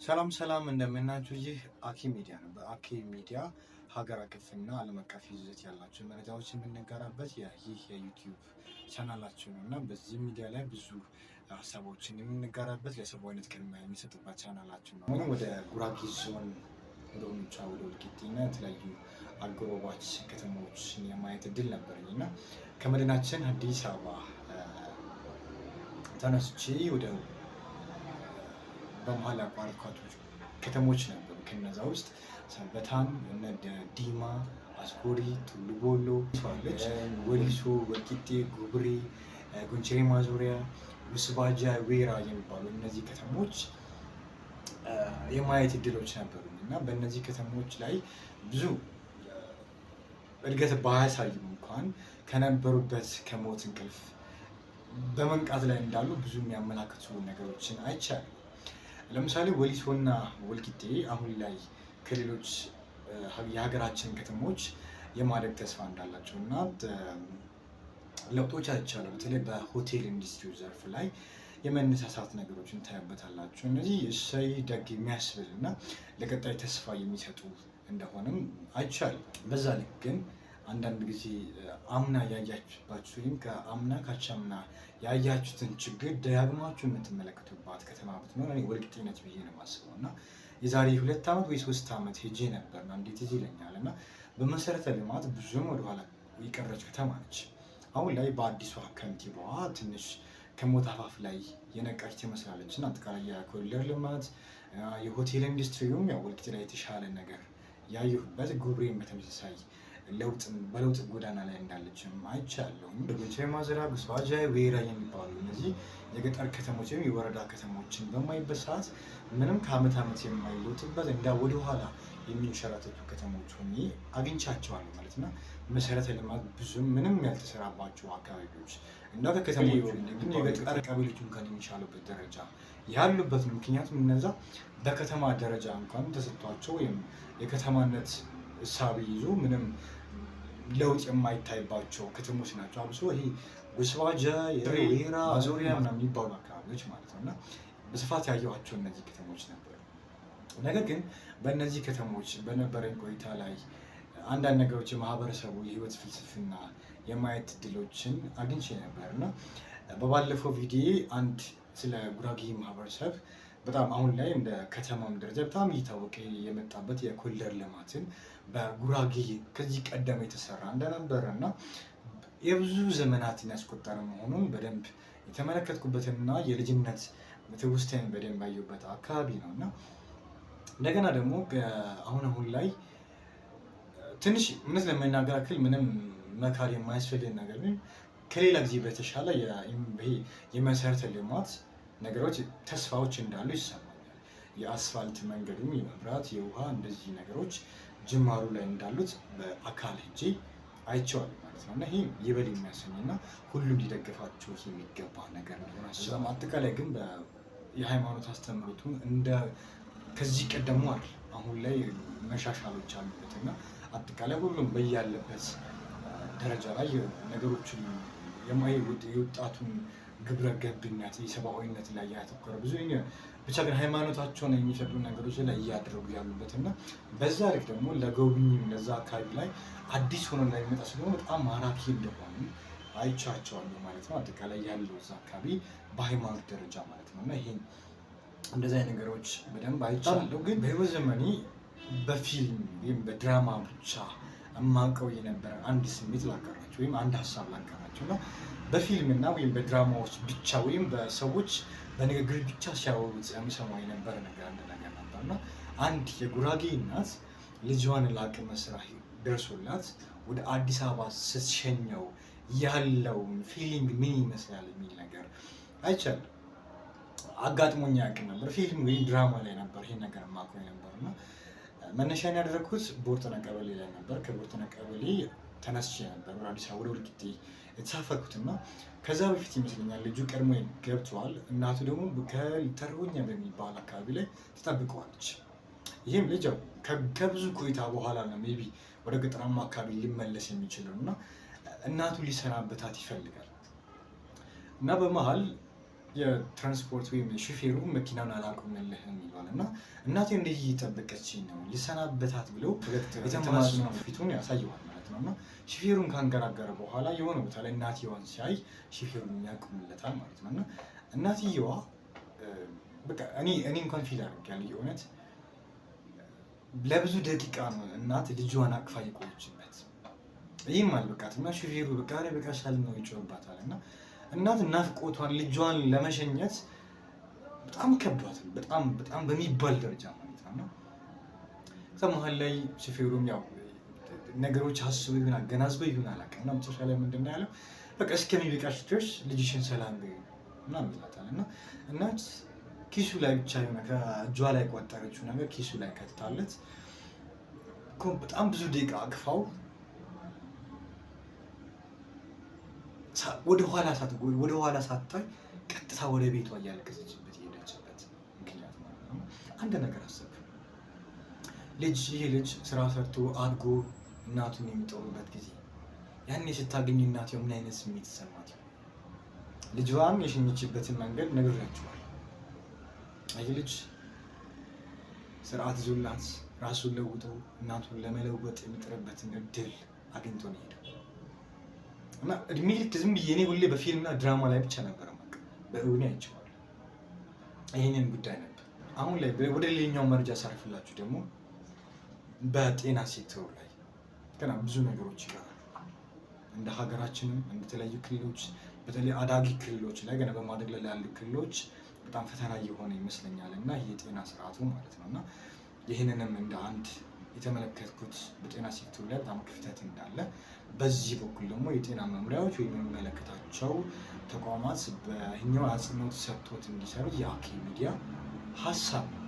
ሰላም ሰላም እንደምናችሁ። ይህ አኪ ሚዲያ ነው። በአኪ ሚዲያ ሀገር አቀፍና ዓለም አቀፍ ይዘት ያላቸው መረጃዎችን የምንጋራበት ይህ የዩቲዩብ ቻናላችን ነው እና በዚህ ሚዲያ ላይ ብዙ ሀሳቦችን የምንጋራበት ለሰብአዊነት ቅድሚያ የሚሰጥበት ቻናላችን ነው። ወደ ጉራጌ ዞን ወደ ኦንቻ ወደ ወልቂጤና የተለያዩ አጎራባች ከተሞችን የማየት እድል ነበረኝ እና ከመዲናችን አዲስ አበባ ተነስቼ ወደ በመሀል ያቋረጥኳቸው ከተሞች ነበሩ። ከነዛ ውስጥ ሰንበታን፣ ዲማ፣ አስኮሪ፣ ቱሉ ቦሎ፣ ወሊሶ፣ ወልቂጤ፣ ጉብሬ፣ ጎንቸሬ ማዞሪያ፣ ውስባጃ፣ ዌራ የሚባሉ እነዚህ ከተሞች የማየት እድሎች ነበሩ እና በእነዚህ ከተሞች ላይ ብዙ እድገት ባያሳይም እንኳን ከነበሩበት ከሞት እንቅልፍ በመንቃት ላይ እንዳሉ ብዙ የሚያመላክቱ ነገሮችን አይቻልም። ለምሳሌ ወሊሶና ወልቂጤ አሁን ላይ ከሌሎች የሀገራችን ከተሞች የማደግ ተስፋ እንዳላቸው እና ለውጦች አይቻሉ። በተለይ በሆቴል ኢንዱስትሪ ዘርፍ ላይ የመነሳሳት ነገሮችን ታያበታላቸው። እነዚህ እሰይ ደግ የሚያስብል እና ለቀጣይ ተስፋ የሚሰጡ እንደሆነም አይቻልም። በዛ ልክ ግን አንዳንድ ጊዜ አምና ያያችሁባችሁ ወይም ከአምና ካቻምና ያያችሁትን ችግር ደጋግማችሁ የምትመለከቱባት ከተማ ብትኖር እኔ ወልቂጤ ነች ብዬ ነው የማስበው እና የዛሬ 2 ዓመት ወይ 3 ዓመት ሄጄ ነበርና እንዴት ትዝ ይለኛል እና በመሰረተ ልማት ብዙም ወደኋላ የቀረች ከተማ ነች። አሁን ላይ በአዲሷ ከንቲባዋ ትንሽ ከሞት አፋፍ ላይ የነቃች ትመስላለች እና አጠቃላይ የኮሪደር ልማት የሆቴል ኢንዱስትሪውም ያው ወልቂጤ ላይ የተሻለ ነገር ያየሁበት፣ ጉብሬም በተመሳሳይ በለውጥ ጎዳና ላይ እንዳለችም አይቻለሁ። ጎንቸሬ ማዞሪያ፣ ውስባጃ፣ ዌራ የሚባሉ እነዚህ የገጠር ከተሞች ወይም የወረዳ ከተሞችን በማይበት ሰዓት ምንም ከዓመት ዓመት የማይለውጥበት እንዳ ወደኋላ የሚንሸራተቱ ከተሞች ሆኜ አግኝቻቸዋለሁ ማለት ነው። መሰረተ ልማት ብዙም ምንም ያልተሰራባቸው አካባቢዎች እና ከከተሞች ግን የገጠር ቀበሌዎች እንኳን የሚሻሉበት ደረጃ ያሉበት ምክንያቱም እነዛ በከተማ ደረጃ እንኳን ተሰጥቷቸው ወይም የከተማነት እሳቤ ይዞ ምንም ለውጥ የማይታይባቸው ከተሞች ናቸው። አብሶ ይሄ ውስባጃ፣ ዌራ፣ ማዞሪያ ምናምን የሚባሉ አካባቢዎች ማለት ነው እና በስፋት ያየኋቸው እነዚህ ከተሞች ነበሩ። ነገር ግን በእነዚህ ከተሞች በነበረኝ ቆይታ ላይ አንዳንድ ነገሮች የማህበረሰቡ የህይወት ፍልስፍና የማየት እድሎችን አግኝቼ ነበር እና በባለፈው ቪዲዮ አንድ ስለ ጉራጌ ማህበረሰብ በጣም አሁን ላይ እንደ ከተማም ደረጃ በጣም እየታወቀ የመጣበት የኮሪደር ልማትን በጉራጌ ከዚህ ቀደም የተሰራ እንደነበረ እና የብዙ ዘመናትን ያስቆጠረ መሆኑን በደንብ የተመለከትኩበትና የልጅነት ትውስታዬን በደንብ ያየሁበት አካባቢ ነው እና እንደገና ደግሞ አሁን ላይ ትንሽ እውነት ለመናገር ያክል ምንም መካር የማያስፈልግ ነገር ግን ከሌላ ጊዜ በተሻለ የመሰረተ ልማት ነገሮች ተስፋዎች እንዳሉ ይሰማኛል። የአስፋልት መንገዱም የመብራት የውሃ እንደዚህ ነገሮች ጅማሩ ላይ እንዳሉት በአካል ሄጄ አይቼዋለሁ ማለት ነው እና ይሄ ይበል የሚያሰኝና ሁሉም ሊደግፋቸው የሚገባ ነገር ነው። አጠቃላይ ግን የሃይማኖት አስተምህሮቱ እንደ ከዚህ ቀደሙ አይደል፣ አሁን ላይ መሻሻሎች አሉበት እና አጠቃላይ ሁሉም በያለበት ደረጃ ላይ ነገሮችን የወጣቱን ግብረ ገብነት የሰብአዊነት ላይ ያተኮረ ብዙ ብቻ ግን ሃይማኖታቸውን የሚፈቅዱ ነገሮች ላይ እያደረጉ ያሉበት እና በዛ ልክ ደግሞ ለጎብኚም ለዛ አካባቢ ላይ አዲስ ሆኖ እንዳይመጣ ስለሆነ በጣም ማራኪ እንደሆኑ አይቻቸዋለሁ ማለት ነው። አጠቃላይ ያለው እዛ አካባቢ በሃይማኖት ደረጃ ማለት ነው እና ይሄን እንደዚህ አይነት ነገሮች በደንብ አይቻለሁ። ግን በህይወት ዘመኔ በፊልም ወይም በድራማ ብቻ የማውቀው የነበረ አንድ ስሜት ላጋራቸው ወይም አንድ ሀሳብ ላጋራቸው እና በፊልም እና ወይም በድራማዎች ብቻ ወይም በሰዎች በንግግር ብቻ ሲያወሩት የሚሰማው የነበረ ነገር ነበር እና አንድ የጉራጌ እናት ልጇን ለአቅመ ሥራ ደርሶላት ወደ አዲስ አበባ ስትሸኘው ያለውን ፊሊንግ ምን ይመስላል የሚል ነገር አይቻልም። አጋጥሞኝ ያውቅ ነበር። ፊልም ወይም ድራማ ላይ ነበር ይሄን ነገር የማውቀው ነበር እና መነሻን ያደረግኩት ቦርጠና ቀበሌ ላይ ነበር። ከቦርጠና ቀበሌ ተነስቼ ነበር ወደ አዲስ አበባ ወደ ወልቂጤ የተሳፈርኩት እና ከዛ በፊት ይመስለኛል ልጁ ቀድሞ ገብቷል። እናቱ ደግሞ ተርቦኛ በሚባል አካባቢ ላይ ትጠብቀዋለች። ይህም ልጅ ከብዙ ቆይታ በኋላ ነው ሜይ ቢ ወደ ገጠራማ አካባቢ ሊመለስ የሚችለው እና እናቱ ሊሰናበታት ይፈልጋል እና በመሀል የትራንስፖርት ወይም ሹፌሩ መኪናውን አላቆምልህም ይላል እና እናቴ እንደዚህ እየጠበቀችኝ ነው ልሰናበታት ብለው የተማጽኖ ፊቱን ያሳየዋል ማለት ነው። እና ሹፌሩን ካንገራገረ በኋላ የሆነ ቦታ ላይ እናትየዋን ሲያይ ሹፌሩን ያቆምለታል ማለት ነው። እና እናትየዋ በቃ እኔ እንኳን ፊል አድርጌያለሁ የእውነት ለብዙ ደቂቃ ነው እናት ልጇን አቅፋ የቆየችበት። ይህም አልበቃትና ሹፌሩ በቃ በቃሻል ነው ይጮህባታል። እና እናት ናፍቆቷን ልጇን ለመሸኘት በጣም ከብዷታል፣ በጣም በሚባል ደረጃ ማለት ነው። ከዛ መሀል ላይ ሹፌሩም ያው ነገሮች አስቦ ይሁን አገናዝቦ ይሁን አላውቅም እና መጨረሻ ላይ ምንድን ነው ያለው በቃ እስከሚበቃሽ ድረስ ልጅሽን ሰላም በይው ምናምን ይላታል። እና እናት ኪሱ ላይ ብቻ የሆነ ከእጇ ላይ ቆጠረችው ነገር ኪሱ ላይ ከተታለት በጣም ብዙ ደቂቃ አቅፋው ወደ ኋላ ሳታይ ቀጥታ ወደ ቤቷ እያለቀሰችበት የሄደችበት ምክንያት ማለት ነው። አንድ ነገር አሰብ ይሄ ልጅ ስራ ሰርቶ አድጎ እናቱን የሚጦሩበት ጊዜ ያኔ ስታገኝ እናትየው ምን አይነት ስሜት ተሰማት? ልጇን የሸኘችበትን መንገድ ነግሬያችኋል። ይህ ልጅ ስርዓት ይዞላት ራሱን ለውጦ እናቱን ለመለወጥ የሚጥርበትን እድል አግኝቶ ነው ሄደው እና እድሜ ልክ ዝም ብዬ እኔ ሁሌ በፊልምና ድራማ ላይ ብቻ ነበር በእውኔ አይቼዋለሁ ይህንን ጉዳይ ነበር። አሁን ላይ ወደ ሌላኛው መረጃ ሳርፍላችሁ ደግሞ በጤና ሴክተሩ ላይ ገና ብዙ ነገሮች ይቀራሉ። እንደ ሀገራችንም እንደተለያዩ ክልሎች በተለይ አዳጊ ክልሎች ላይ ገና በማደግ ላይ ያሉ ክልሎች በጣም ፈተና እየሆነ ይመስለኛል እና ይህ የጤና ስርዓቱ ማለት ነው። እና ይህንንም እንደ አንድ የተመለከትኩት በጤና ሴክተሩ ላይ በጣም ክፍተት እንዳለ፣ በዚህ በኩል ደግሞ የጤና መምሪያዎች ወይም የሚመለከታቸው ተቋማት በእኛው አጽንኦት ሰጥቶት እንዲሰሩ የአኬ ሚዲያ ሀሳብ ነው።